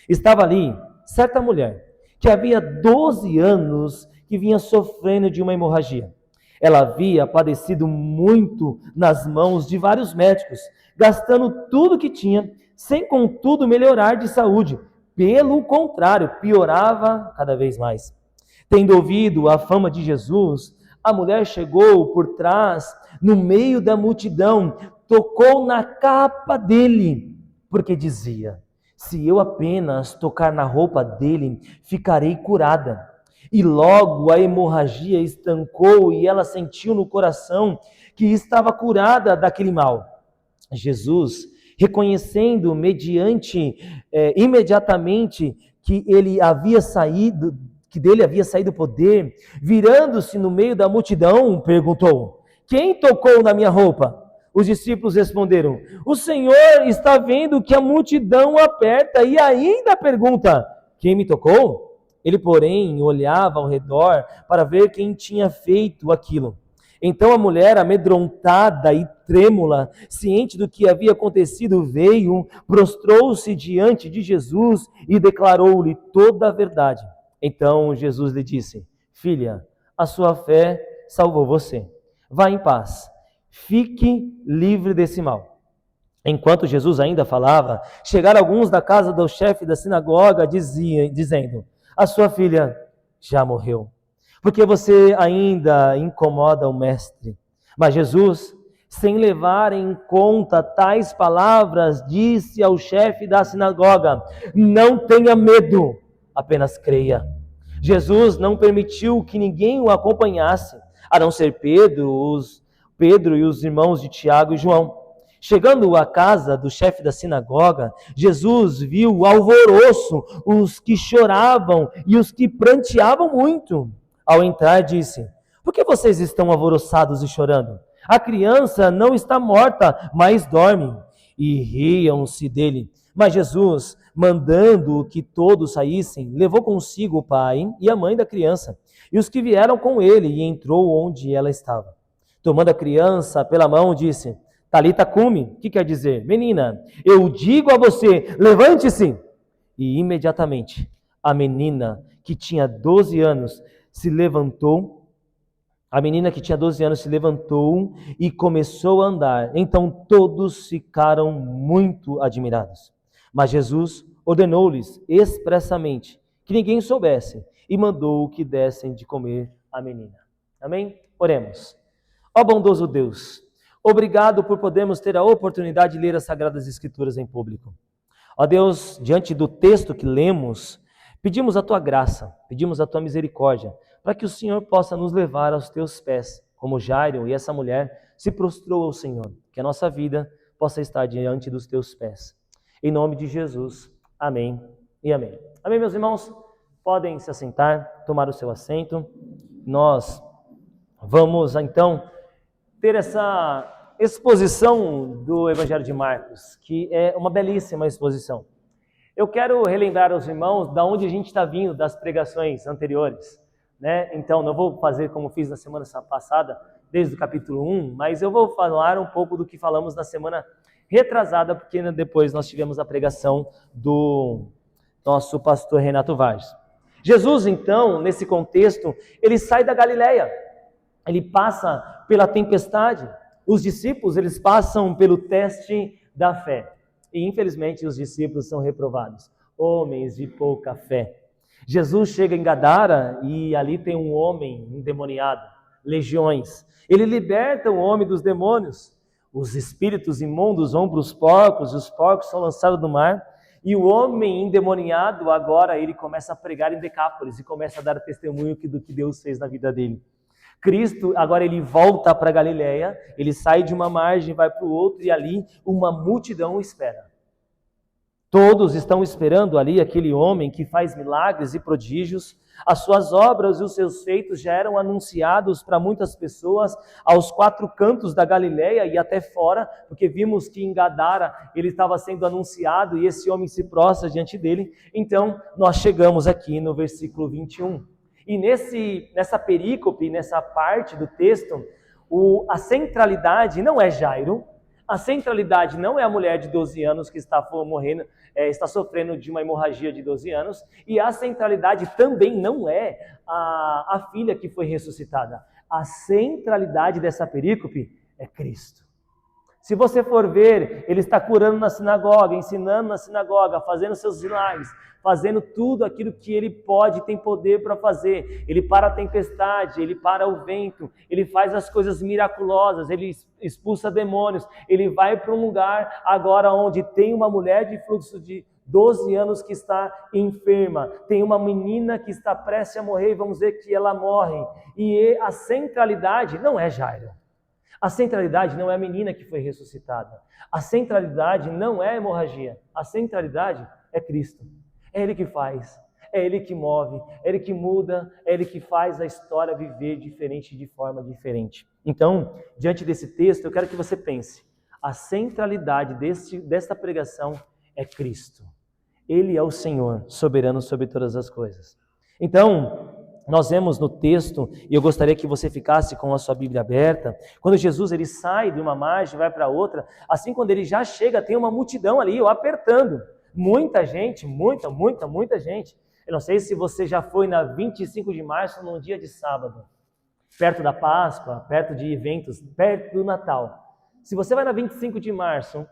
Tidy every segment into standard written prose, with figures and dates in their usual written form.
Estava ali certa mulher que havia 12 anos que vinha sofrendo de uma hemorragia. Ela havia padecido muito nas mãos de vários médicos, gastando tudo que tinha, sem contudo melhorar de saúde. Pelo contrário, piorava cada vez mais. Tendo ouvido a fama de Jesus, a mulher chegou por trás, no meio da multidão, tocou na capa dele, porque dizia: se eu apenas tocar na roupa dele, ficarei curada. E logo a hemorragia estancou e ela sentiu no coração que estava curada daquele mal. Jesus, reconhecendo imediatamente que ele havia saído, que dele havia saído o poder, virando-se no meio da multidão, perguntou: quem tocou na minha roupa? Os discípulos responderam: o Senhor está vendo que a multidão aperta e ainda pergunta: quem me tocou? Ele, porém, olhava ao redor para ver quem tinha feito aquilo. Então a mulher, amedrontada e trêmula, ciente do que havia acontecido, veio, prostrou-se diante de Jesus e declarou-lhe toda a verdade. Então Jesus lhe disse: filha, a sua fé salvou você. Vá em paz, fique livre desse mal. Enquanto Jesus ainda falava, chegaram alguns da casa do chefe da sinagoga, dizendo: a sua filha já morreu, porque você ainda incomoda o mestre. Mas Jesus, sem levar em conta tais palavras, disse ao chefe da sinagoga: não tenha medo, apenas creia. Jesus não permitiu que ninguém o acompanhasse, a não ser Pedro e os irmãos de Tiago e João. Chegando à casa do chefe da sinagoga, Jesus viu o alvoroço, os que choravam e os que pranteavam muito. Ao entrar, disse: por que vocês estão alvoroçados e chorando? A criança não está morta, mas dorme. E riam-se dele. Mas Jesus, mandando que todos saíssem, levou consigo o pai e a mãe da criança, e os que vieram com ele, e entrou onde ela estava. Tomando a criança pela mão, disse: Talita cumi, que quer dizer: menina, eu digo a você, levante-se. E imediatamente a menina que tinha 12 anos se levantou. A menina que tinha 12 anos se levantou e começou a andar. Então todos ficaram muito admirados. Mas Jesus ordenou-lhes expressamente que ninguém soubesse e mandou que dessem de comer à menina. Amém? Oremos. Ó bondoso Deus, obrigado por podermos ter a oportunidade de ler as Sagradas Escrituras em público. Ó Deus, diante do texto que lemos, pedimos a Tua graça, pedimos a Tua misericórdia, para que o Senhor possa nos levar aos Teus pés, como Jairo e essa mulher se prostrou ao Senhor, que a nossa vida possa estar diante dos Teus pés. Em nome de Jesus, amém e amém. Amém, meus irmãos? Podem se assentar, tomar o seu assento. Nós vamos, então, ter essa exposição do Evangelho de Marcos, que é uma belíssima exposição. Eu quero relembrar aos irmãos da onde a gente está vindo das pregações anteriores, né? Então, não vou fazer como fiz na semana passada, desde o capítulo 1, mas eu vou falar um pouco do que falamos na semana retrasada, porque depois nós tivemos a pregação do nosso pastor Renato Vargas. Jesus, então, nesse contexto, ele sai da Galileia, ele passa pela tempestade. Os discípulos, eles passam pelo teste da fé. E, infelizmente, os discípulos são reprovados. Homens de pouca fé. Jesus chega em Gadara e ali tem um homem endemoniado, legiões. Ele liberta o homem dos demônios. Os espíritos imundos vão para os porcos, e os porcos são lançados no mar. E o homem endemoniado, agora ele começa a pregar em Decápolis e começa a dar testemunho do que Deus fez na vida dele. Cristo, agora ele volta para Galileia, ele sai de uma margem, vai para o outro, e ali uma multidão espera. Todos estão esperando ali aquele homem que faz milagres e prodígios. As suas obras e os seus feitos já eram anunciados para muitas pessoas aos 4 cantos da Galileia e até fora, porque vimos que em Gadara ele estava sendo anunciado e esse homem se prostra diante dele. Então, nós chegamos aqui no versículo 21. E nessa perícope, nessa parte do texto, a centralidade não é Jairo, A centralidade não é a mulher de 12 anos que está morrendo, está sofrendo de uma hemorragia de 12 anos, e a centralidade também não é a filha que foi ressuscitada. A centralidade dessa perícope é Cristo. Se você for ver, ele está curando na sinagoga, ensinando na sinagoga, fazendo seus milagres, fazendo tudo aquilo que ele pode e tem poder para fazer. Ele para a tempestade, ele para o vento, ele faz as coisas miraculosas, ele expulsa demônios, ele vai para um lugar agora onde tem uma mulher de fluxo de 12 anos que está enferma, tem uma menina que está prestes a morrer e vamos ver que ela morre. E a centralidade não é Jairo. A centralidade não é a menina que foi ressuscitada. A centralidade não é a hemorragia. A centralidade é Cristo. É Ele que faz, é Ele que move, é Ele que muda, é Ele que faz a história viver diferente, de forma diferente. Então, diante desse texto, eu quero que você pense. A centralidade desta pregação é Cristo. Ele é o Senhor, soberano sobre todas as coisas. Então, nós vemos no texto, e eu gostaria que você ficasse com a sua Bíblia aberta, quando Jesus ele sai de uma margem e vai para outra, assim quando ele já chega, tem uma multidão ali, o apertando. Muita gente, muita gente. Eu não sei se você já foi na 25 de março, num dia de sábado, perto da Páscoa, perto de eventos, perto do Natal. Se você vai na 25 de março,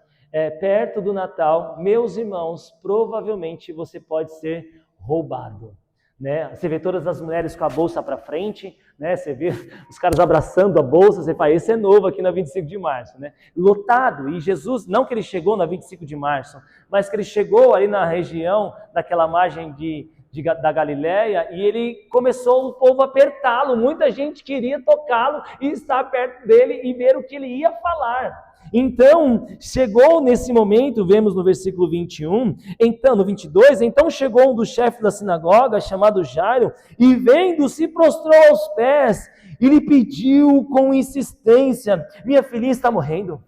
perto do Natal, meus irmãos, provavelmente você pode ser roubado. Né? Você vê todas as mulheres com a bolsa para frente, né? Você vê os caras abraçando a bolsa, você fala, esse é novo aqui na 25 de março. Né? Lotado, e Jesus, não que ele chegou na 25 de março, mas que ele chegou ali na região, daquela margem da Galileia, e ele começou o povo a apertá-lo, muita gente queria tocá-lo e estar perto dele e ver o que ele ia falar. Então, chegou nesse momento, vemos no versículo 21, então, no 22, então chegou um dos chefes da sinagoga, chamado Jairo, e vendo, se prostrou aos pés, e lhe pediu com insistência, minha filhinha está morrendo,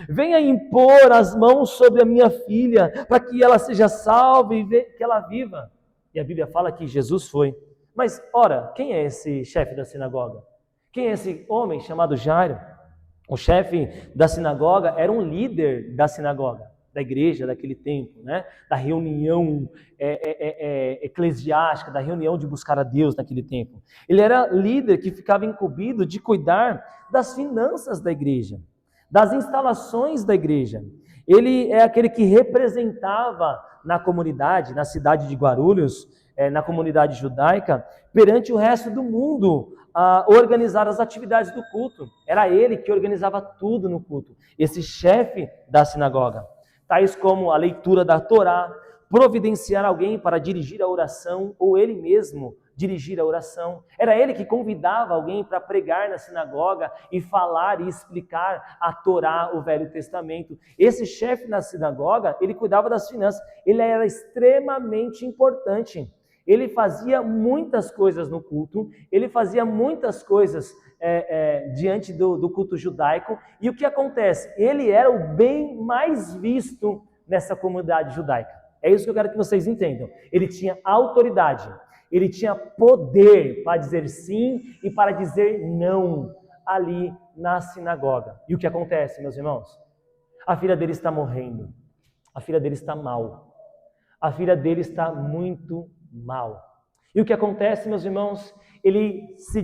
venha impor as mãos sobre a minha filha, para que ela seja salva e que ela viva. E a Bíblia fala que Jesus foi. Mas, ora, quem é esse chefe da sinagoga? Quem é esse homem chamado Jairo? O chefe da sinagoga era um líder da sinagoga, da igreja daquele tempo, né? Da reunião eclesiástica, da reunião de buscar a Deus naquele tempo. Ele era líder que ficava incumbido de cuidar das finanças da igreja, das instalações da igreja. Ele é aquele que representava na comunidade, na cidade de Guarulhos, na comunidade judaica, perante o resto do mundo, a organizar as atividades do culto. Era ele que organizava tudo no culto, esse chefe da sinagoga. Tais como a leitura da Torá, providenciar alguém para dirigir a oração, ou ele mesmo dirigir a oração. Era ele que convidava alguém para pregar na sinagoga e falar e explicar a Torá, o Velho Testamento. Esse chefe na sinagoga, ele cuidava das finanças, ele era extremamente importante. Ele fazia muitas coisas no culto, ele fazia muitas coisas diante do culto judaico, e o que acontece? Ele era o bem mais visto nessa comunidade judaica. É isso que eu quero que vocês entendam. Ele tinha autoridade, ele tinha poder para dizer sim e para dizer não ali na sinagoga. E o que acontece, meus irmãos? A filha dele está morrendo, a filha dele está mal, a filha dele está muito mal. E o que acontece, meus irmãos? Ele se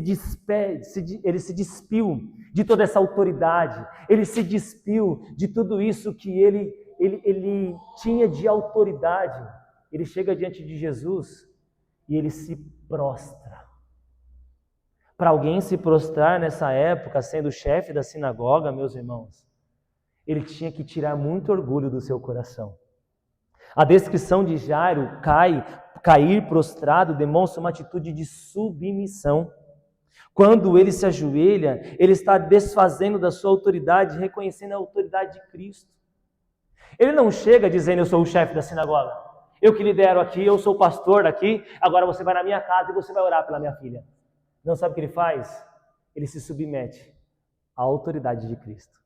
despiu de toda essa autoridade, ele se despiu de tudo isso que ele tinha de autoridade. Ele chega diante de Jesus e ele se prostra. Para alguém se prostrar nessa época, sendo chefe da sinagoga, meus irmãos, ele tinha que tirar muito orgulho do seu coração. A descrição de Jairo, cair prostrado, demonstra uma atitude de submissão. Quando ele se ajoelha, ele está desfazendo da sua autoridade, reconhecendo a autoridade de Cristo. Ele não chega dizendo, eu sou o chefe da sinagoga, eu que lidero aqui, eu sou o pastor daqui, agora você vai na minha casa e você vai orar pela minha filha. Não sabe o que ele faz? Ele se submete à autoridade de Cristo.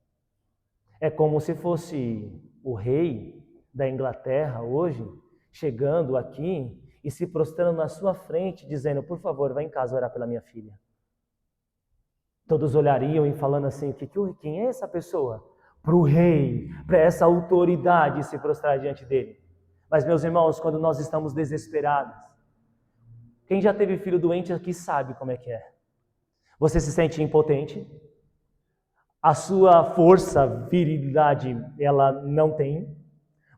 É como se fosse o rei da Inglaterra hoje, chegando aqui e se prostrando na sua frente, dizendo, por favor, vá em casa orar pela minha filha. Todos olhariam e falando assim, quem é essa pessoa? para o rei, para essa autoridade se prostrar diante dele. Mas, meus irmãos, quando nós estamos desesperados, quem já teve filho doente aqui sabe como é que é. Você se sente impotente, a sua força, virilidade, ela não tem.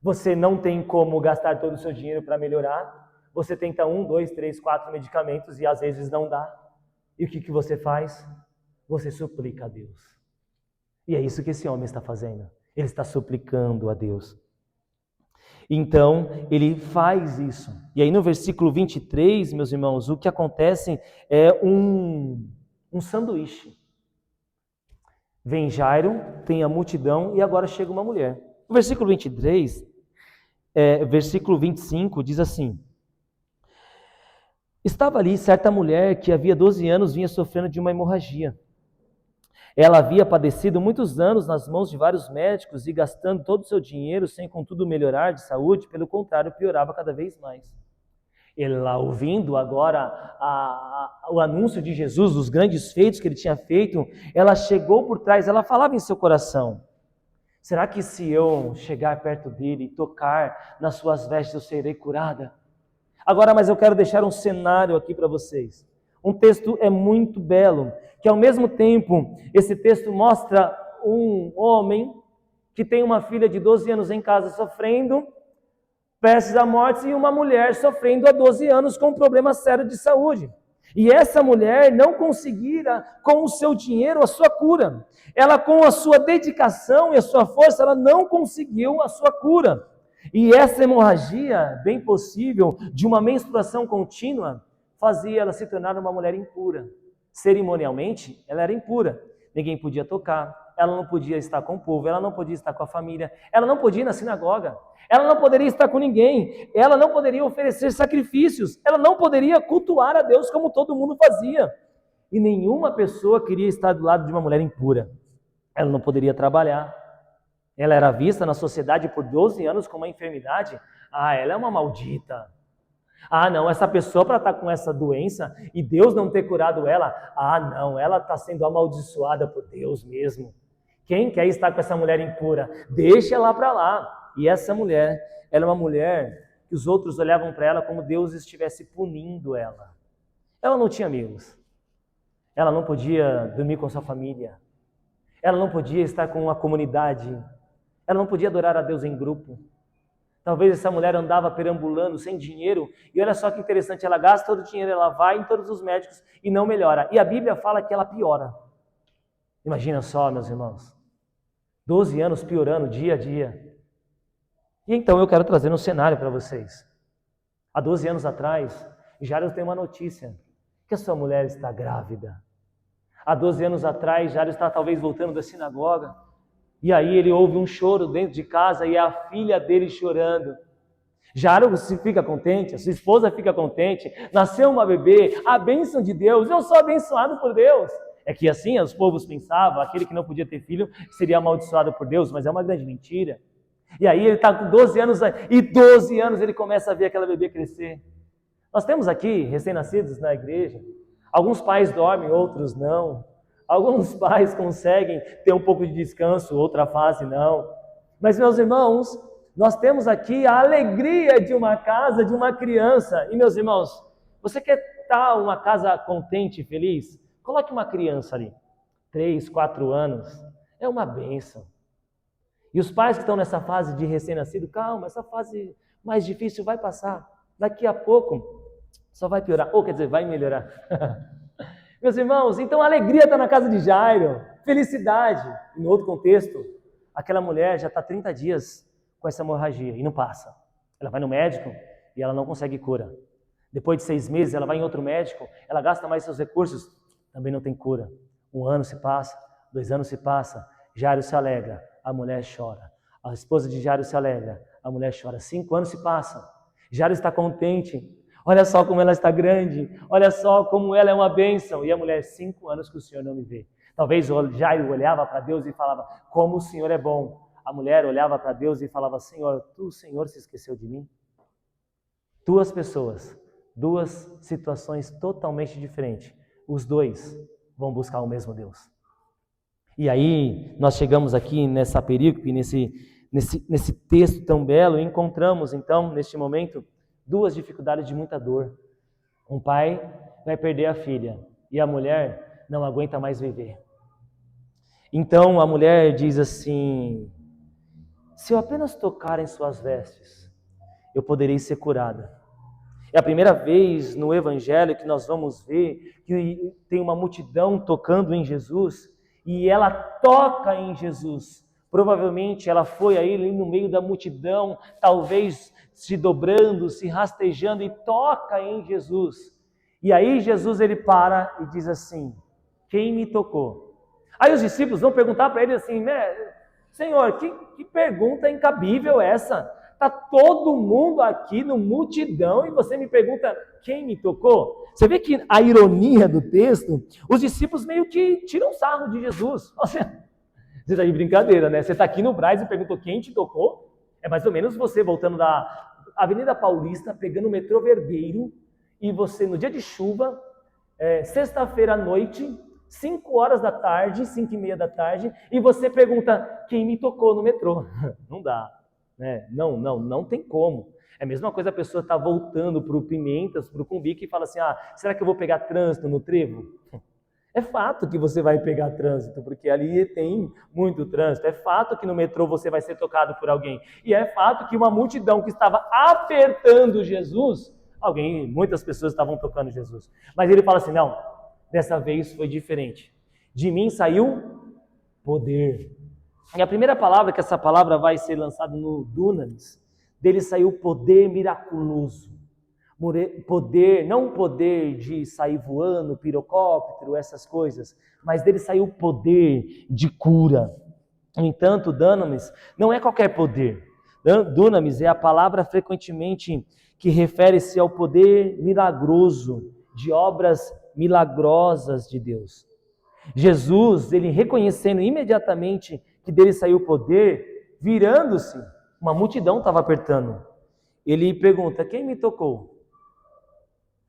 Você não tem como gastar todo o seu dinheiro para melhorar. Você tenta 1, 2, 3, 4 medicamentos e às vezes não dá. E o que você faz? Você suplica a Deus. E é isso que esse homem está fazendo. Ele está suplicando a Deus. Então, ele faz isso. E aí no versículo 23, meus irmãos, o que acontece é um sanduíche. Vem Jairo, tem a multidão e agora chega uma mulher. No versículo 23, versículo 25 diz assim: estava ali certa mulher que havia 12 anos vinha sofrendo de uma hemorragia. Ela havia padecido muitos anos nas mãos de vários médicos e gastando todo o seu dinheiro sem contudo melhorar de saúde, pelo contrário, piorava cada vez mais. Ela, ouvindo agora o anúncio de Jesus, dos grandes feitos que ele tinha feito, ela chegou por trás, ela falava em seu coração: será que se eu chegar perto dele e tocar nas suas vestes eu serei curada? Agora, mas eu quero deixar um cenário aqui para vocês. Um texto é muito belo, que ao mesmo tempo, esse texto mostra um homem que tem uma filha de 12 anos em casa sofrendo, prestes à morte, e uma mulher sofrendo há 12 anos com um problema sério de saúde. E essa mulher não conseguira, com o seu dinheiro, a sua cura. Ela, com a sua dedicação e a sua força, ela não conseguiu a sua cura. E essa hemorragia, bem possível, de uma menstruação contínua, fazia ela se tornar uma mulher impura. Cerimonialmente, ela era impura. Ninguém podia tocar, ela não podia estar com o povo, ela não podia estar com a família, ela não podia ir na sinagoga, ela não poderia estar com ninguém, ela não poderia oferecer sacrifícios, ela não poderia cultuar a Deus como todo mundo fazia. E nenhuma pessoa queria estar do lado de uma mulher impura. Ela não poderia trabalhar. Ela era vista na sociedade por 12 anos como uma enfermidade. Ela é uma maldita. Não, essa pessoa para estar com essa doença e Deus não ter curado ela, não, ela está sendo amaldiçoada por Deus mesmo. Quem quer estar com essa mulher impura? Deixa ela para lá. E essa mulher, ela é uma mulher que os outros olhavam para ela como Deus estivesse punindo ela. Ela não tinha amigos. Ela não podia dormir com sua família. Ela não podia estar com uma comunidade. Ela não podia adorar a Deus em grupo. Talvez essa mulher andava perambulando sem dinheiro, e olha só que interessante, ela gasta todo o dinheiro, ela vai em todos os médicos e não melhora. E a Bíblia fala que ela piora. Imagina só, meus irmãos, 12 anos piorando dia a dia. E então eu quero trazer um cenário para vocês. Há 12 anos atrás, Jairo tem uma notícia, que a sua mulher está grávida. Há 12 anos atrás, Jairo está talvez voltando da sinagoga, e aí ele ouve um choro dentro de casa e é a filha dele chorando. Jairo se fica contente, a sua esposa fica contente, nasceu uma bebê, a bênção de Deus, eu sou abençoado por Deus. É que assim os povos pensavam, aquele que não podia ter filho seria amaldiçoado por Deus, mas é uma grande mentira. E aí ele está com 12 anos, e 12 anos ele começa a ver aquela bebê crescer. Nós temos aqui recém-nascidos na igreja, alguns pais dormem, outros não. Alguns pais conseguem ter um pouco de descanso, outra fase não. Mas, meus irmãos, nós temos aqui a alegria de uma casa, de uma criança. E, meus irmãos, você quer estar uma casa contente e feliz? Coloque uma criança ali, 3, 4 anos. É uma bênção. E os pais que estão nessa fase de recém-nascido, calma, essa fase mais difícil vai passar. Daqui a pouco só vai piorar, ou quer dizer, vai melhorar. Meus irmãos, então a alegria está na casa de Jairo, felicidade. Em outro contexto, aquela mulher já está 30 dias com essa hemorragia e não passa. Ela vai no médico e ela não consegue cura. Depois de 6 meses, ela vai em outro médico, ela gasta mais seus recursos, também não tem cura. 1 ano se passa, 2 anos se passa, Jairo se alegra, a mulher chora. A esposa de Jairo se alegra, a mulher chora. 5 anos se passam, Jairo está contente. Olha só como ela está grande, olha só como ela é uma bênção. E a mulher, 5 anos que o Senhor não me vê. Talvez Jairo olhava para Deus e falava, como o Senhor é bom. A mulher olhava para Deus e falava, Senhor, o Senhor se esqueceu de mim? 2 pessoas, 2 situações totalmente diferentes. Os 2 vão buscar o mesmo Deus. E aí nós chegamos aqui nessa perícope, nesse texto tão belo, e encontramos então, neste momento, duas dificuldades de muita dor. Um pai vai perder a filha e a mulher não aguenta mais viver. Então a mulher diz assim: se eu apenas tocar em suas vestes, eu poderei ser curada. É a primeira vez no Evangelho que nós vamos ver que tem uma multidão tocando em Jesus e ela toca em Jesus. Provavelmente ela foi aí no meio da multidão, talvez se dobrando, se rastejando e toca em Jesus. E aí Jesus ele para e diz assim: quem me tocou? Aí os discípulos vão perguntar para ele assim: Senhor, que pergunta incabível essa? Está todo mundo aqui no multidão e você me pergunta quem me tocou? Você vê que a ironia do texto, os discípulos meio que tiram sarro de Jesus. Você está de brincadeira, né? Você está aqui no Brás e perguntou quem te tocou? É mais ou menos você voltando da Avenida Paulista, pegando o metrô Vergueiro, e você no dia de chuva, sexta-feira à noite, 5 horas da tarde, 5:30 da tarde, e você pergunta quem me tocou no metrô. Não dá. Não tem como. É a mesma coisa a pessoa está voltando para o Pimentas, para o Cumbica e fala assim: será que eu vou pegar trânsito no trevo? É fato que você vai pegar trânsito, porque ali tem muito trânsito. É fato que no metrô você vai ser tocado por alguém. E é fato que uma multidão que estava apertando Jesus, muitas pessoas estavam tocando Jesus. Mas ele fala assim: não, dessa vez foi diferente. De mim saiu poder. E a primeira palavra, que essa palavra vai ser lançada no Dunamis, dele saiu poder miraculoso. Poder, não poder de sair voando, pirocóptero, essas coisas, mas dele saiu poder de cura. No entanto, Dunamis não é qualquer poder. Dunamis é a palavra frequentemente que refere-se ao poder milagroso, de obras milagrosas de Deus. Jesus, ele reconhecendo imediatamente que dele saiu o poder, virando-se, uma multidão estava apertando. Ele pergunta: quem me tocou?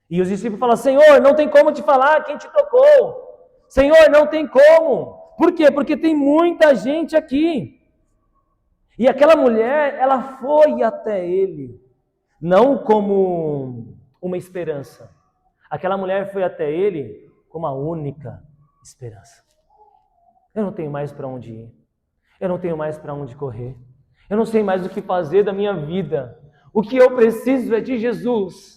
E os discípulos falam: Senhor, não tem como te falar quem te tocou. Senhor, não tem como. Por quê? Porque tem muita gente aqui. E aquela mulher, ela foi até ele, não como uma esperança. Aquela mulher foi até ele como a única esperança. Eu não tenho mais para onde ir. Eu não tenho mais para onde correr. Eu não sei mais o que fazer da minha vida. O que eu preciso é de Jesus.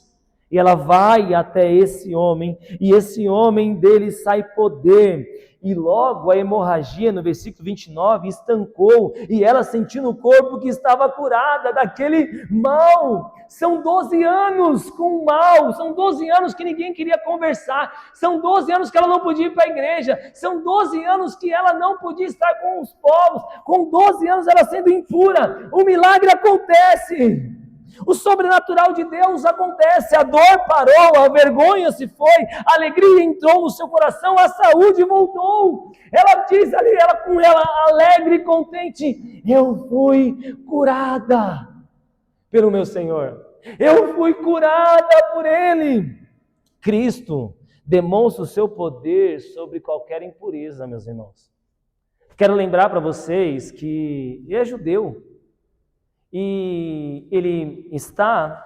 E ela vai até esse homem, e esse homem dele sai poder. E logo a hemorragia, no versículo 29, estancou, e ela sentiu no corpo que estava curada daquele mal. São 12 anos com mal, são 12 anos que ninguém queria conversar, são 12 anos que ela não podia ir para a igreja, são 12 anos que ela não podia estar com os povos, com 12 anos ela sendo impura. O milagre acontece. O sobrenatural de Deus acontece, a dor parou, a vergonha se foi, a alegria entrou no seu coração, a saúde voltou. Ela diz ali, ela alegre e contente: eu fui curada pelo meu Senhor, eu fui curada por Ele. Cristo demonstra o seu poder sobre qualquer impureza, meus irmãos. Quero lembrar para vocês que ele é judeu, e ele está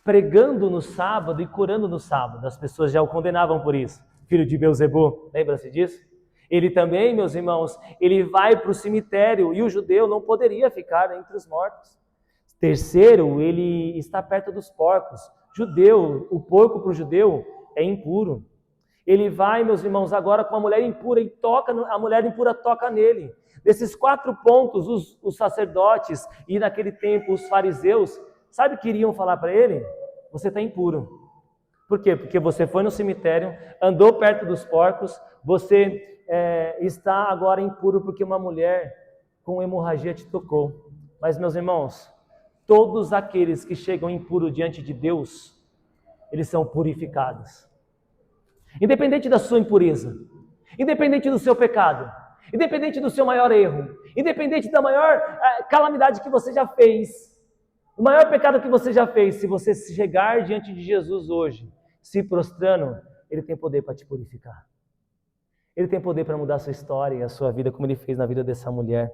pregando no sábado e curando no sábado. As pessoas já o condenavam por isso. Filho de Beelzebub, lembra-se disso? Ele também, meus irmãos, ele vai para o cemitério e o judeu não poderia ficar entre os mortos. Terceiro, ele está perto dos porcos. O porco para o judeu é impuro. Ele vai, meus irmãos, agora com a mulher impura e a mulher impura toca nele. Desses 4 pontos, os sacerdotes e naquele tempo os fariseus, sabe o que iriam falar para ele? Você está impuro. Por quê? Porque você foi no cemitério, andou perto dos porcos, você está agora impuro porque uma mulher com hemorragia te tocou. Mas, meus irmãos, todos aqueles que chegam impuros diante de Deus, eles são purificados. Independente da sua impureza, independente do seu pecado, independente do seu maior erro, independente da maior calamidade que você já fez, o maior pecado que você já fez, se você chegar diante de Jesus hoje, se prostrando, Ele tem poder para te purificar. Ele tem poder para mudar a sua história e a sua vida, como ele fez na vida dessa mulher.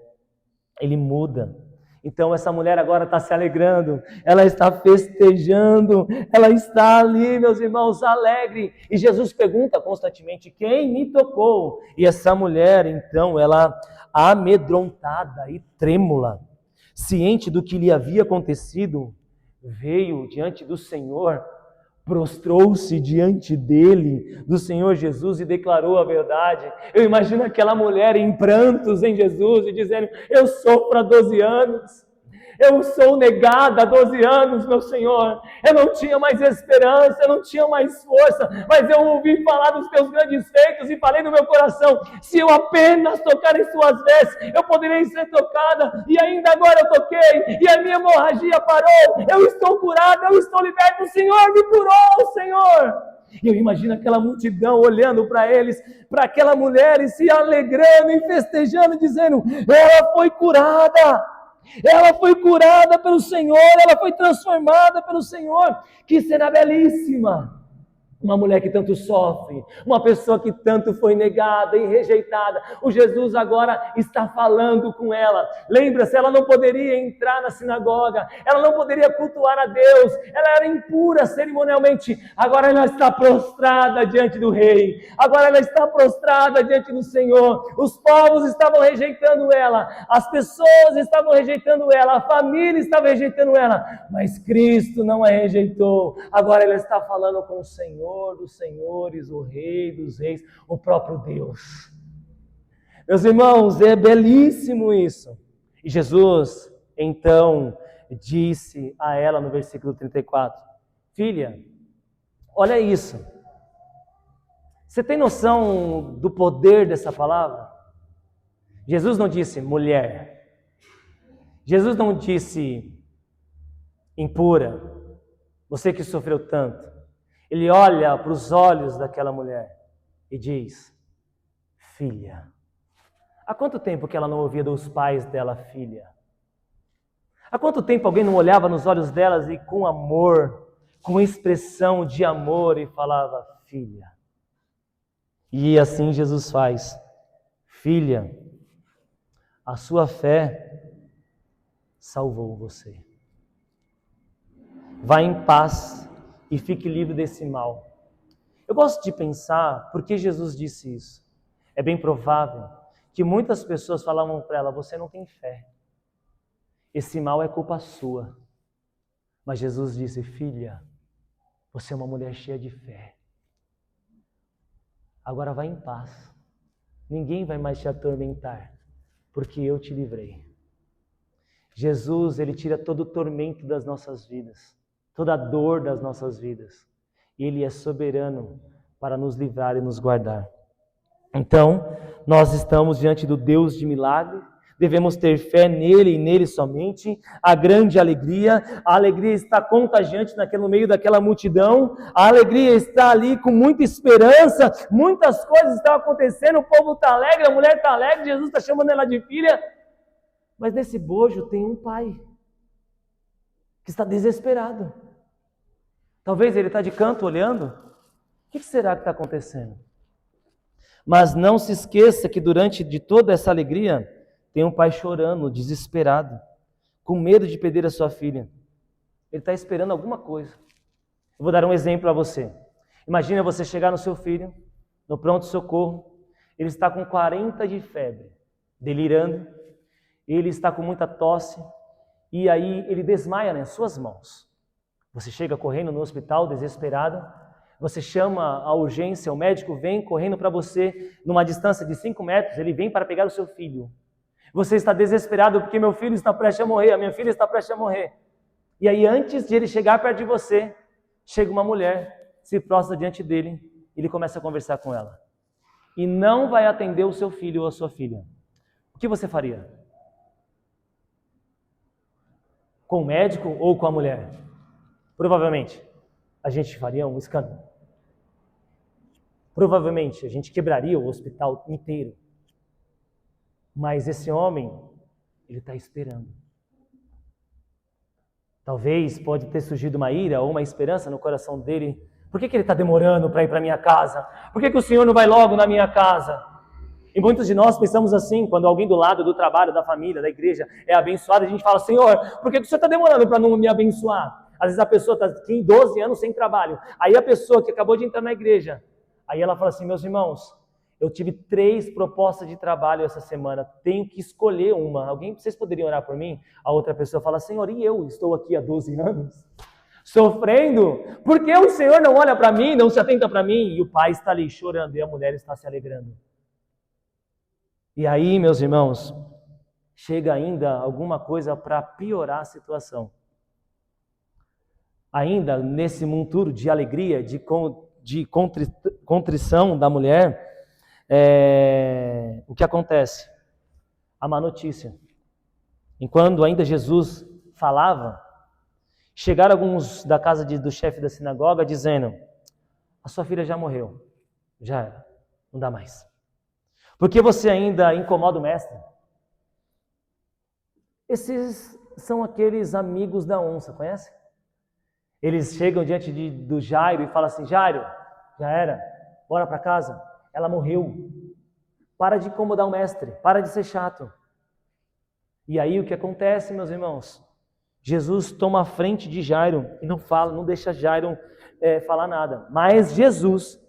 Ele muda. Então essa mulher agora está se alegrando, ela está festejando, ela está ali, meus irmãos, alegre. E Jesus pergunta constantemente, quem me tocou? E essa mulher, então, ela amedrontada e trêmula, ciente do que lhe havia acontecido, veio diante do Senhor, prostrou-se diante dele, do Senhor Jesus, e declarou a verdade. Eu imagino aquela mulher em prantos em Jesus e dizendo, eu sofro há 12 anos, eu sou negada há 12 anos, meu Senhor, eu não tinha mais esperança, eu não tinha mais força, mas eu ouvi falar dos teus grandes feitos e falei no meu coração, se eu apenas tocar em suas vestes, eu poderei ser tocada, e ainda agora eu toquei, e a minha hemorragia parou, eu estou curada, eu estou liberta, o Senhor me curou, Senhor. E eu imagino aquela multidão olhando para eles, para aquela mulher e se alegrando e festejando, dizendo, ela foi curada. Ela foi curada pelo Senhor, ela foi transformada pelo Senhor. Que cena belíssima! Uma mulher que tanto sofre, uma pessoa que tanto foi negada e rejeitada. O Jesus agora está falando com ela. Lembra-se, ela não poderia entrar na sinagoga, ela não poderia cultuar a Deus, ela era impura cerimonialmente. Agora ela está prostrada diante do rei, agora ela está prostrada diante do Senhor. Os povos estavam rejeitando ela, as pessoas estavam rejeitando ela, a família estava rejeitando ela, mas Cristo não a rejeitou. Agora ela está falando com o Senhor dos senhores, o Rei dos reis, o próprio Deus. Meus irmãos, é belíssimo isso. E Jesus, então, disse a ela no versículo 34, filha, olha isso. Você tem noção do poder dessa palavra? Jesus não disse mulher. Jesus não disse impura, você que sofreu tanto. Ele olha para os olhos daquela mulher e diz, filha. Há quanto tempo que ela não ouvia dos pais dela, filha? Há quanto tempo alguém não olhava nos olhos delas e com amor, com expressão de amor e falava, filha. E assim Jesus faz, filha, a sua fé salvou você. Vá em paz e fique livre desse mal. Eu gosto de pensar por que Jesus disse isso. É bem provável que muitas pessoas falavam para ela, você não tem fé. Esse mal é culpa sua. Mas Jesus disse, filha, você é uma mulher cheia de fé. Agora vá em paz. Ninguém vai mais te atormentar, porque eu te livrei. Jesus, ele tira todo o tormento das nossas vidas, toda a dor das nossas vidas. Ele é soberano para nos livrar e nos guardar. Então, nós estamos diante do Deus de milagre, devemos ter fé nele e nele somente. A grande alegria, a alegria está contagiante no meio daquela multidão, a alegria está ali com muita esperança, muitas coisas estão acontecendo, o povo está alegre, a mulher está alegre, Jesus está chamando ela de filha, mas nesse bojo tem um pai, que está desesperado. Talvez ele está de canto olhando. O que será que está acontecendo? Mas não se esqueça que durante de toda essa alegria, tem um pai chorando, desesperado, com medo de perder a sua filha. Ele está esperando alguma coisa. Eu vou dar um exemplo a você. Imagina você chegar no seu filho, no pronto-socorro, ele está com 40 de febre, delirando, ele está com muita tosse, e aí ele desmaia nas suas mãos. Você chega correndo no hospital, desesperado, você chama a urgência, o médico vem correndo para você, numa distância de 5 metros, ele vem para pegar o seu filho. Você está desesperado porque meu filho está prestes a morrer, a minha filha está prestes a morrer. E aí antes de ele chegar perto de você, chega uma mulher, se prostra diante dele, e ele começa a conversar com ela. E não vai atender o seu filho ou a sua filha. O que você faria? Com o médico ou com a mulher? Provavelmente, a gente faria um escândalo. Provavelmente, a gente quebraria o hospital inteiro. Mas esse homem, ele está esperando. Talvez pode ter surgido uma ira ou uma esperança no coração dele. Por que ele está demorando para ir para minha casa? Por que o Senhor não vai logo na minha casa? E muitos de nós pensamos assim, quando alguém do lado do trabalho, da família, da igreja é abençoado, a gente fala, Senhor, por que o Senhor está demorando para não me abençoar? Às vezes a pessoa está aqui 12 anos sem trabalho. Aí a pessoa que acabou de entrar na igreja, aí ela fala assim, meus irmãos, eu tive 3 propostas de trabalho essa semana, tenho que escolher uma. Vocês poderiam orar por mim? A outra pessoa fala, Senhor, e eu estou aqui há 12 anos? Sofrendo? Por que o Senhor não olha para mim, não se atenta para mim? E o pai está ali chorando e a mulher está se alegrando. E aí, meus irmãos, chega ainda alguma coisa para piorar a situação. Ainda nesse monturo de alegria, de contrição da mulher, o que acontece? A má notícia. Enquanto ainda Jesus falava, chegaram alguns da casa do chefe da sinagoga dizendo, a sua filha já morreu, já era, não dá mais. Por que você ainda incomoda o mestre? Esses são aqueles amigos da onça, conhece? Eles chegam diante do Jairo e falam assim, Jairo, já era, bora para casa, ela morreu. Para de incomodar o mestre, para de ser chato. E aí o que acontece, meus irmãos? Jesus toma a frente de Jairo e não deixa Jairo falar nada. Mas Jesus,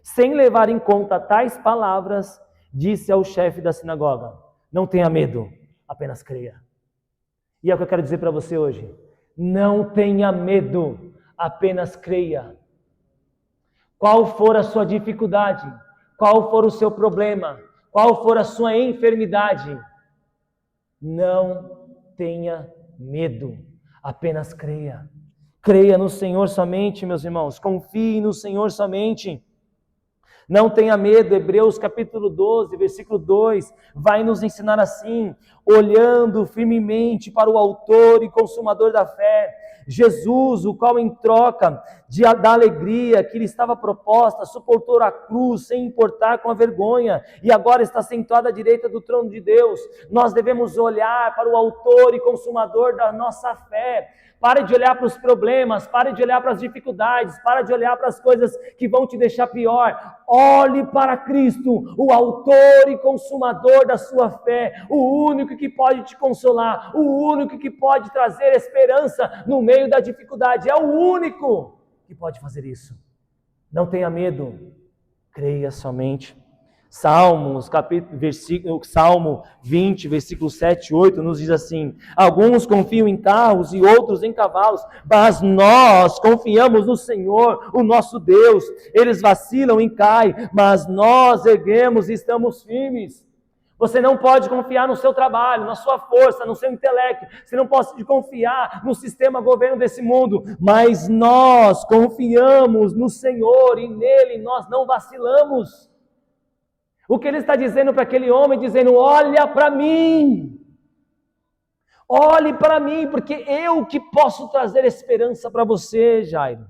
sem levar em conta tais palavras, disse ao chefe da sinagoga, não tenha medo, apenas creia. E é o que eu quero dizer para você hoje. Não tenha medo, apenas creia. Qual for a sua dificuldade, qual for o seu problema, qual for a sua enfermidade, não tenha medo, apenas creia. Creia no Senhor somente, meus irmãos, confie no Senhor somente. Não tenha medo, Hebreus capítulo 12, versículo 2, vai nos ensinar assim, olhando firmemente para o autor e consumador da fé, Jesus, o qual em troca da alegria que lhe estava proposta, suportou a cruz sem importar com a vergonha, e agora está sentado à direita do trono de Deus. Nós devemos olhar para o autor e consumador da nossa fé. Pare de olhar para os problemas, pare de olhar para as dificuldades, pare de olhar para as coisas que vão te deixar pior. Olhe para Cristo, o autor e consumador da sua fé, o único que pode te consolar, o único que pode trazer esperança no meio da dificuldade. É o único que pode fazer isso. Não tenha medo, creia somente. Salmo 20, versículo 7 e 8 nos diz assim, alguns confiam em carros e outros em cavalos, mas nós confiamos no Senhor, o nosso Deus. Eles vacilam e caem, mas nós erguemos e estamos firmes. Você não pode confiar no seu trabalho, na sua força, no seu intelecto. Você não pode confiar no sistema governo desse mundo, mas nós confiamos no Senhor e nele nós não vacilamos. O que ele está dizendo para aquele homem, dizendo, olha para mim, olhe para mim, porque eu que posso trazer esperança para você, Jairo.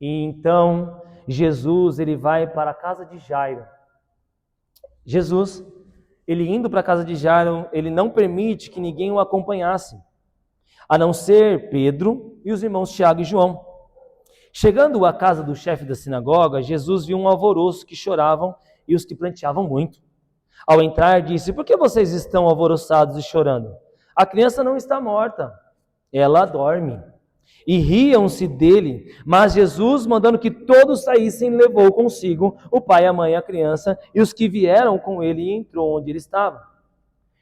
E então, Jesus, ele vai para a casa de Jairo. Jesus, ele indo para a casa de Jairo, ele não permite que ninguém o acompanhasse, a não ser Pedro e os irmãos Tiago e João. Chegando à casa do chefe da sinagoga, Jesus viu um alvoroço que choravam e os que pranteavam muito. Ao entrar, disse, por que vocês estão alvoroçados e chorando? A criança não está morta, ela dorme. E riam-se dele, mas Jesus, mandando que todos saíssem, levou consigo o pai, a mãe e a criança, e os que vieram com ele, e entrou onde ele estava.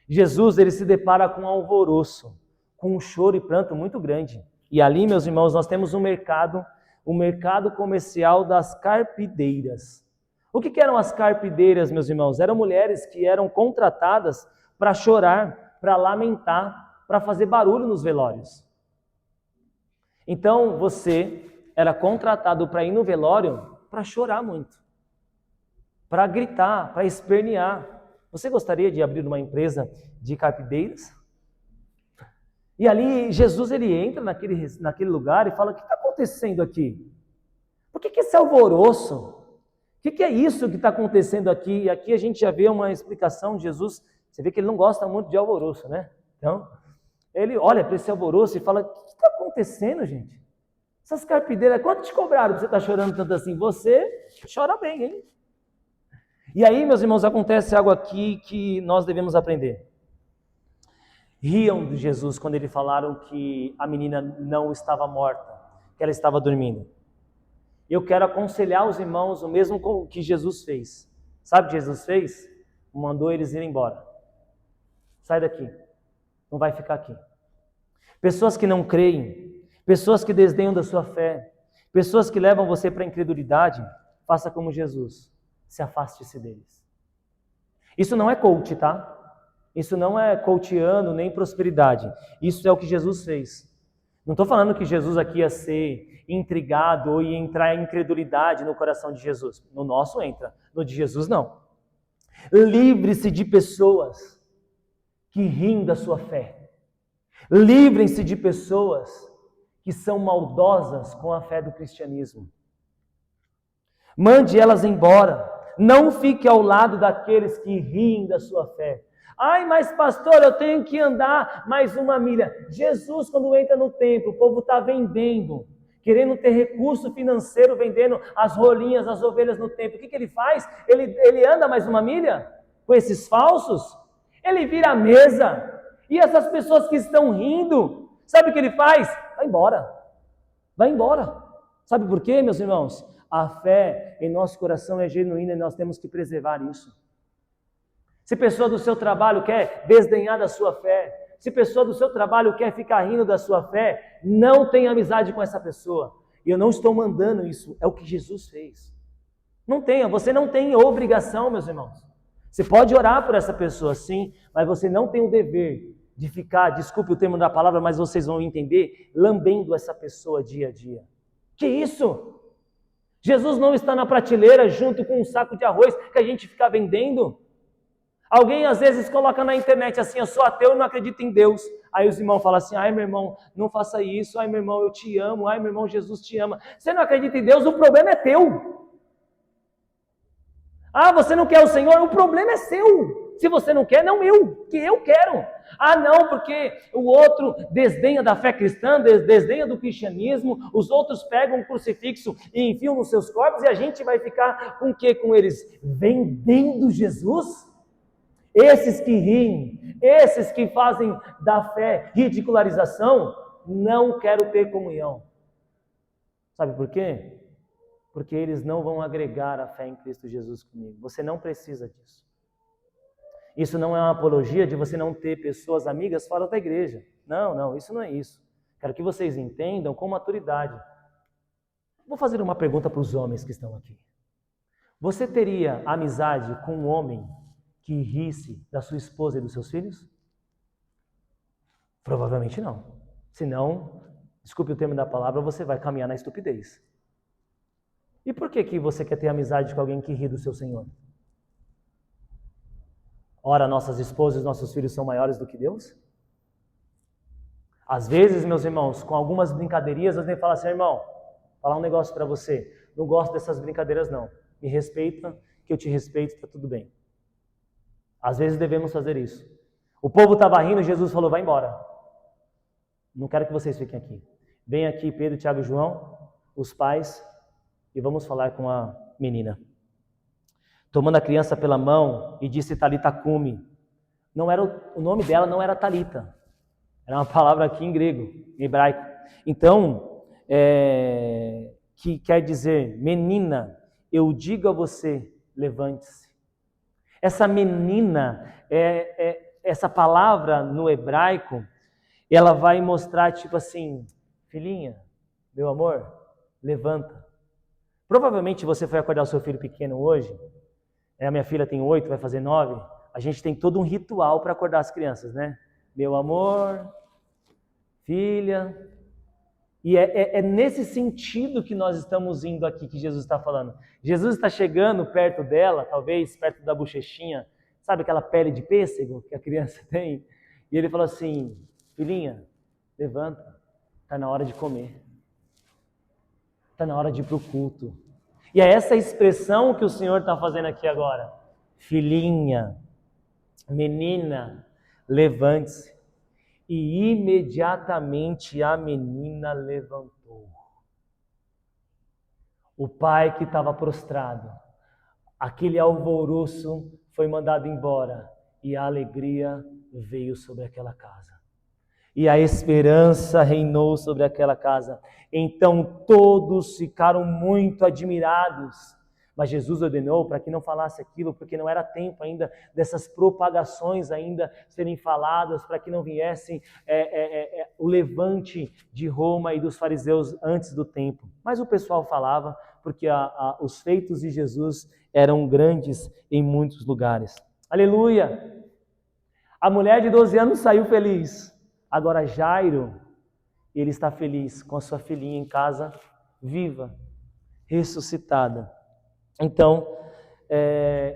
Jesus, ele se depara com um alvoroço, com um choro e pranto muito grande. E ali, meus irmãos, nós temos um mercado comercial das carpideiras. O que eram as carpideiras, meus irmãos? Eram mulheres que eram contratadas para chorar, para lamentar, para fazer barulho nos velórios. Então, você era contratado para ir no velório para chorar muito, para gritar, para espernear. Você gostaria de abrir uma empresa de carpideiras? E ali, Jesus, ele entra naquele lugar e fala, o que está acontecendo aqui? Por que esse alvoroço? O que é isso que está acontecendo aqui? E aqui a gente já vê uma explicação de Jesus. Você vê que ele não gosta muito de alvoroço, né? Então, ele olha para esse alvoroço e fala, o que está acontecendo, gente? Essas carpideiras, quanto te cobraram para você estar chorando tanto assim? Você chora bem, hein? E aí, meus irmãos, acontece algo aqui que nós devemos aprender. Riam de Jesus quando ele falaram que a menina não estava morta, que ela estava dormindo. Eu quero aconselhar os irmãos o mesmo que Jesus fez. Sabe o que Jesus fez? Mandou eles irem embora. Sai daqui, não vai ficar aqui. Pessoas que não creem, pessoas que desdenham da sua fé, pessoas que levam você para a incredulidade, faça como Jesus, se afaste-se deles. Isso não é coach, tá? Isso não é coachiano nem prosperidade. Isso é o que Jesus fez. Não estou falando que Jesus aqui ia ser intrigado ou ia entrar em incredulidade no coração de Jesus. No nosso entra, no de Jesus não. Livre-se de pessoas que riem da sua fé. Livrem-se de pessoas que são maldosas com a fé do cristianismo. Mande elas embora. Não fique ao lado daqueles que riem da sua fé. Ai, mas pastor, eu tenho que andar mais 1 milha. Jesus, quando entra no templo, o povo está vendendo, querendo ter recurso financeiro, vendendo as rolinhas, as ovelhas no templo. O que ele faz? Ele anda mais 1 milha com esses falsos? Ele vira a mesa. E essas pessoas que estão rindo, sabe o que ele faz? Vai embora. Vai embora. Sabe por quê, meus irmãos? A fé em nosso coração é genuína e nós temos que preservar isso. Se pessoa do seu trabalho quer desdenhar da sua fé, se pessoa do seu trabalho quer ficar rindo da sua fé, não tenha amizade com essa pessoa. E eu não estou mandando isso, é o que Jesus fez. Não tenha, você não tem obrigação, meus irmãos. Você pode orar por essa pessoa, sim, mas você não tem o dever de ficar, desculpe o termo da palavra, mas vocês vão entender, lambendo essa pessoa dia a dia. Que isso? Jesus não está na prateleira junto com um saco de arroz que a gente fica vendendo. Alguém às vezes coloca na internet assim, eu sou ateu e não acredito em Deus. Aí os irmãos falam assim, ai meu irmão, não faça isso, ai meu irmão, eu te amo, ai meu irmão, Jesus te ama. Você não acredita em Deus, o problema é teu. Ah, você não quer o Senhor, o problema é seu. Se você não quer, não eu, que eu quero. Ah não, porque o outro desdenha da fé cristã, desdenha do cristianismo, os outros pegam um crucifixo e enfiam nos seus corpos e a gente vai ficar com o quê com eles? Vendendo Jesus? Esses que riem, esses que fazem da fé ridicularização, não quero ter comunhão. Sabe por quê? Porque eles não vão agregar a fé em Cristo Jesus comigo. Você não precisa disso. Isso não é uma apologia de você não ter pessoas amigas fora da igreja. Não, isso não é isso. Quero que vocês entendam com maturidade. Vou fazer uma pergunta para os homens que estão aqui. Você teria amizade com um homem que risse da sua esposa e dos seus filhos? Provavelmente não. Senão, desculpe o termo da palavra, você vai caminhar na estupidez. E por que você quer ter amizade com alguém que ri do seu Senhor? Ora, nossas esposas e nossos filhos são maiores do que Deus? Às vezes, meus irmãos, com algumas brincadeirinhas, eu tenho que falar assim, irmão, vou falar um negócio para você. Não gosto dessas brincadeiras, não. Me respeita, que eu te respeito, está tudo bem. Às vezes devemos fazer isso. O povo estava rindo, Jesus falou, vai embora. Não quero que vocês fiquem aqui. Vem aqui Pedro, Tiago e João, os pais, e vamos falar com a menina. Tomando a criança pela mão e disse Talita cumi. O nome dela não era Talita. Era uma palavra aqui em grego, em hebraico. Então, que quer dizer, menina, eu digo a você, levante-se. Essa menina, essa palavra no hebraico, ela vai mostrar tipo assim, filhinha, meu amor, levanta. Provavelmente você foi acordar o seu filho pequeno hoje, a minha filha tem 8, vai fazer 9, a gente tem todo um ritual para acordar as crianças, né? Meu amor, filha. E é nesse sentido que nós estamos indo aqui, que Jesus está falando. Jesus está chegando perto dela, talvez perto da bochechinha, sabe aquela pele de pêssego que a criança tem? E ele fala assim, filhinha, levanta, está na hora de comer. Está na hora de ir para o culto. E é essa expressão que o Senhor está fazendo aqui agora. Filhinha, menina, levante-se. E imediatamente a menina levantou. O pai que estava prostrado, aquele alvoroço foi mandado embora e a alegria veio sobre aquela casa. E a esperança reinou sobre aquela casa. Então todos ficaram muito admirados. Mas Jesus ordenou para que não falasse aquilo, porque não era tempo ainda dessas propagações ainda serem faladas, para que não viessem o levante de Roma e dos fariseus antes do tempo. Mas o pessoal falava, porque os feitos de Jesus eram grandes em muitos lugares. Aleluia! A mulher de 12 anos saiu feliz. Agora Jairo, ele está feliz com a sua filhinha em casa, viva, ressuscitada. Então,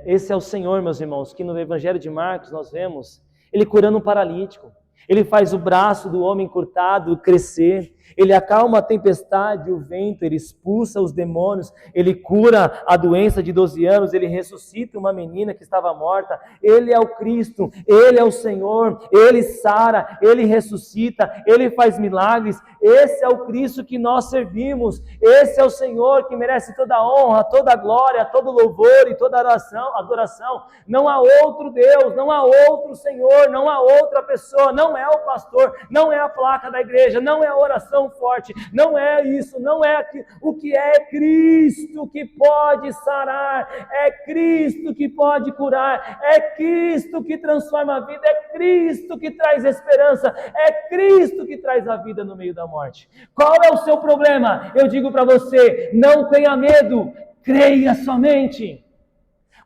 esse é o Senhor, meus irmãos, que no Evangelho de Marcos nós vemos Ele curando um paralítico. Ele faz o braço do homem encurtado crescer. Ele acalma a tempestade, o vento, ele expulsa os demônios, ele cura a doença de 12 anos, ele ressuscita uma menina que estava morta. Ele é o Cristo, ele é o Senhor, ele sara, ele ressuscita, ele faz milagres. Esse é o Cristo que nós servimos. Esse é o Senhor que merece toda a honra, toda a glória, todo o louvor e toda a adoração. Não há outro Deus, não há outro Senhor, não há outra pessoa, não é o pastor, não é a placa da igreja, não é a oração forte, não é isso, não é o que é Cristo que pode sarar, é Cristo que pode curar, é Cristo que transforma a vida, é Cristo que traz esperança, é Cristo que traz a vida no meio da morte. Qual é o seu problema? Eu digo para você, não tenha medo, creia somente.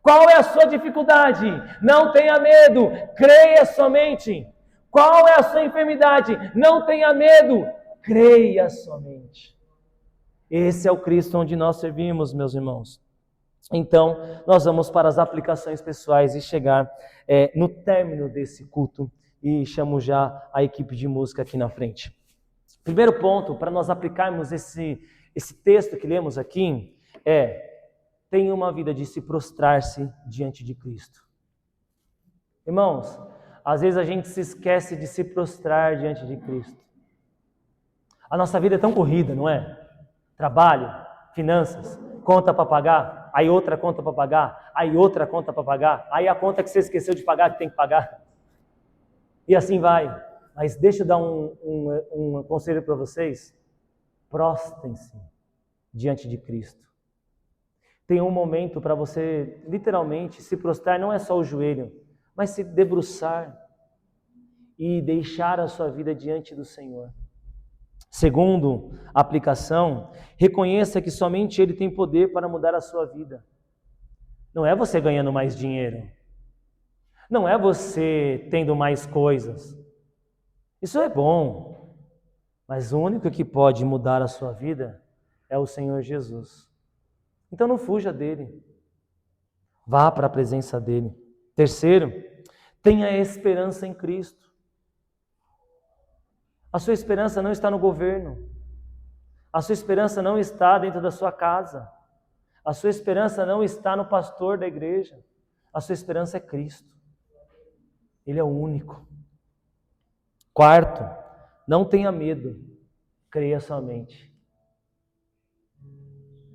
Qual é a sua dificuldade? Não tenha medo, creia somente. Qual é a sua enfermidade? Não tenha medo, creia somente. Esse é o Cristo onde nós servimos, meus irmãos. Então, nós vamos para as aplicações pessoais e chegar no término desse culto. E chamo já a equipe de música aqui na frente. Primeiro ponto, para nós aplicarmos esse texto que lemos aqui, tenha uma vida de se prostrar-se diante de Cristo. Irmãos, às vezes a gente se esquece de se prostrar diante de Cristo. A nossa vida é tão corrida, não é? Trabalho, finanças, conta para pagar, aí outra conta para pagar, aí outra conta para pagar, aí a conta que você esqueceu de pagar que tem que pagar. E assim vai. Mas deixa eu dar um conselho para vocês. Prostrem-se diante de Cristo. Tem um momento para você, literalmente, se prostrar, não é só o joelho, mas se debruçar e deixar a sua vida diante do Senhor. Segundo a aplicação, reconheça que somente Ele tem poder para mudar a sua vida. Não é você ganhando mais dinheiro. Não é você tendo mais coisas. Isso é bom, mas o único que pode mudar a sua vida é o Senhor Jesus. Então não fuja dele. Vá para a presença dele. Terceiro, tenha esperança em Cristo. A sua esperança não está no governo. A sua esperança não está dentro da sua casa. A sua esperança não está no pastor da igreja. A sua esperança é Cristo. Ele é o único. Quarto, não tenha medo. Creia somente.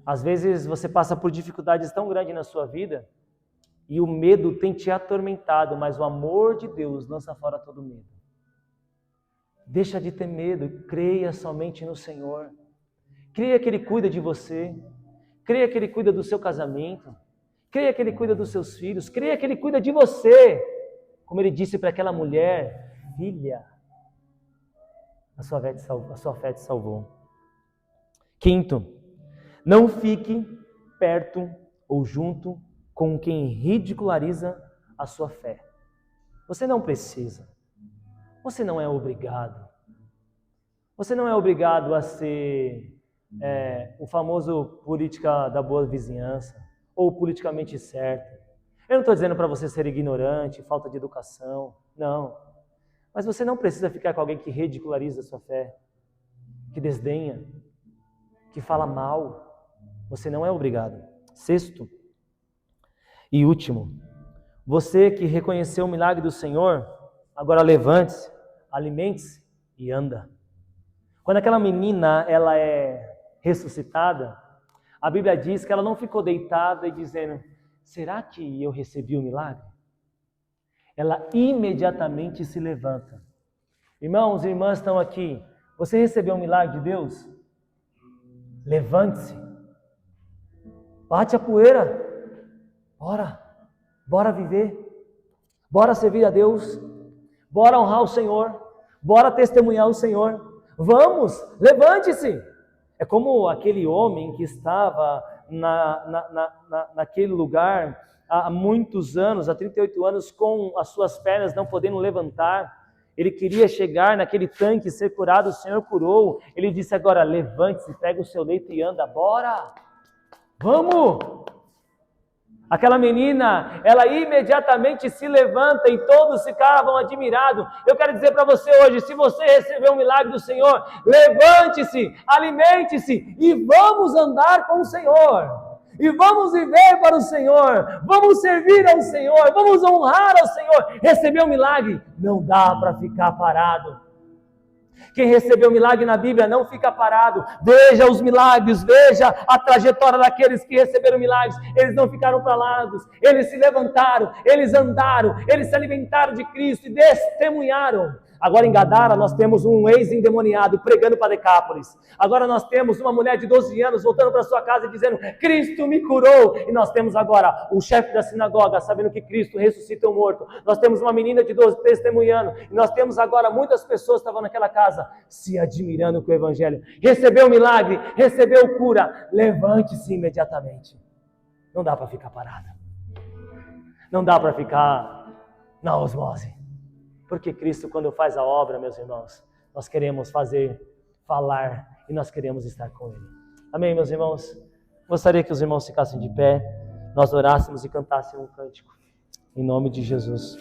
Às vezes você passa por dificuldades tão grandes na sua vida e o medo tem te atormentado, mas o amor de Deus lança fora todo medo. Deixa de ter medo, creia somente no Senhor. Creia que Ele cuida de você. Creia que Ele cuida do seu casamento. Creia que Ele cuida dos seus filhos. Creia que Ele cuida de você. Como Ele disse para aquela mulher, filha, a sua fé te salvou. Quinto, não fique perto ou junto com quem ridiculariza a sua fé. Você não precisa. Você não é obrigado. Você não é obrigado a ser o famoso política da boa vizinhança ou politicamente certo. Eu não estou dizendo para você ser ignorante, falta de educação. Não. Mas você não precisa ficar com alguém que ridiculariza a sua fé, que desdenha, que fala mal. Você não é obrigado. Sexto e último, você que reconheceu o milagre do Senhor, agora levante-se, alimente-se e anda. Quando aquela menina ela é ressuscitada, a Bíblia diz que ela não ficou deitada e dizendo, será que eu recebi o milagre? Ela imediatamente se levanta. Irmãos e irmãs estão aqui. Você recebeu o milagre de Deus? Levante-se. Bate a poeira. Bora viver. Bora servir a Deus. Bora honrar o Senhor. Bora testemunhar o Senhor. Vamos, levante-se. É como aquele homem que estava naquele lugar há muitos anos, há 38 anos, com as suas pernas não podendo levantar. Ele queria chegar naquele tanque e ser curado, o Senhor curou. Ele disse agora, levante-se, pega o seu leito e anda, bora, vamos. Aquela menina, ela imediatamente se levanta e todos ficavam admirados. Eu quero dizer para você hoje, se você recebeu um milagre do Senhor, levante-se, alimente-se e vamos andar com o Senhor. E vamos viver para o Senhor, vamos servir ao Senhor, vamos honrar ao Senhor. Recebeu um milagre, não dá para ficar parado. Quem recebeu o milagre na Bíblia não fica parado. Veja os milagres, veja a trajetória daqueles que receberam milagres. Eles não ficaram parados, eles se levantaram, eles andaram, eles se alimentaram de Cristo e testemunharam. Agora em Gadara nós temos um ex-endemoniado pregando para Decápolis. Agora nós temos uma mulher de 12 anos voltando para sua casa e dizendo, Cristo me curou. E nós temos agora o chefe da sinagoga sabendo que Cristo ressuscita o morto. Nós temos uma menina de 12 testemunhando. E nós temos agora muitas pessoas que estavam naquela casa se admirando com o Evangelho. Recebeu o milagre, recebeu cura. Levante-se imediatamente. Não dá para ficar parado. Não dá para ficar na osmose. Porque Cristo, quando faz a obra, meus irmãos, nós queremos falar e nós queremos estar com Ele. Amém, meus irmãos? Gostaria que os irmãos ficassem de pé, nós orássemos e cantássemos um cântico. Em nome de Jesus.